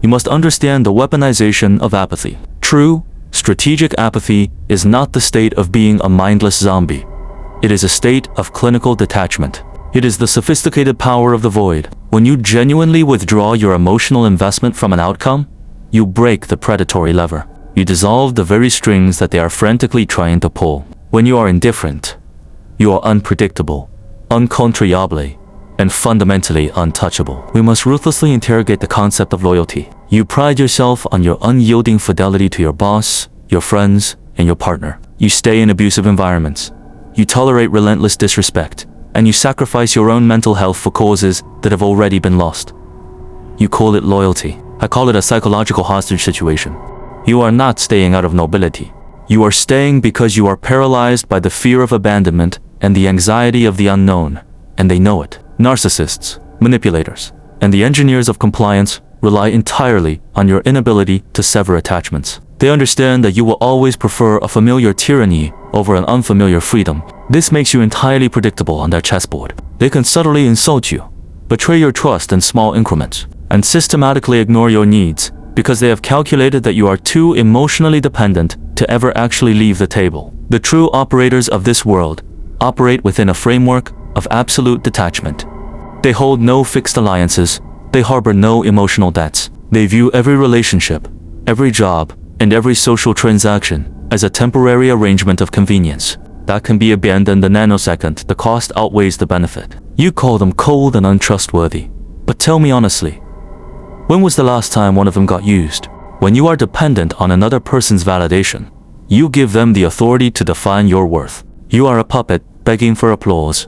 You must understand the weaponization of apathy. True, strategic apathy is not the state of being a mindless zombie. It is a state of clinical detachment. It is the sophisticated power of the void. When you genuinely withdraw your emotional investment from an outcome, you break the predatory lever. You dissolve the very strings that they are frantically trying to pull. When you are indifferent, you are unpredictable, uncontrollable, and fundamentally untouchable. We must ruthlessly interrogate the concept of loyalty. You pride yourself on your unyielding fidelity to your boss, your friends, and your partner. You stay in abusive environments. You tolerate relentless disrespect, and you sacrifice your own mental health for causes that have already been lost. You call it loyalty. I call it a psychological hostage situation. You are not staying out of nobility. You are staying because you are paralyzed by the fear of abandonment and the anxiety of the unknown, and they know it. Narcissists, manipulators, and the engineers of compliance rely entirely on your inability to sever attachments. They understand that you will always prefer a familiar tyranny over an unfamiliar freedom. This makes you entirely predictable on their chessboard. They can subtly insult you, betray your trust in small increments, and systematically ignore your needs because they have calculated that you are too emotionally dependent to ever actually leave the table. The true operators of this world operate within a framework of absolute detachment. They hold no fixed alliances. They harbor no emotional debts. They view every relationship, every job, and every social transaction as a temporary arrangement of convenience that can be abandoned the nanosecond the cost outweighs the benefit. You call them cold and untrustworthy. But tell me honestly, when was the last time one of them got used? When you are dependent on another person's validation, you give them the authority to define your worth. You are a puppet begging for applause.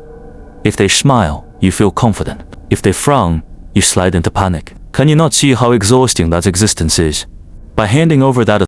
If they smile, you feel confident. If they frown, you slide into panic. Can you not see how exhausting that existence is? By handing over that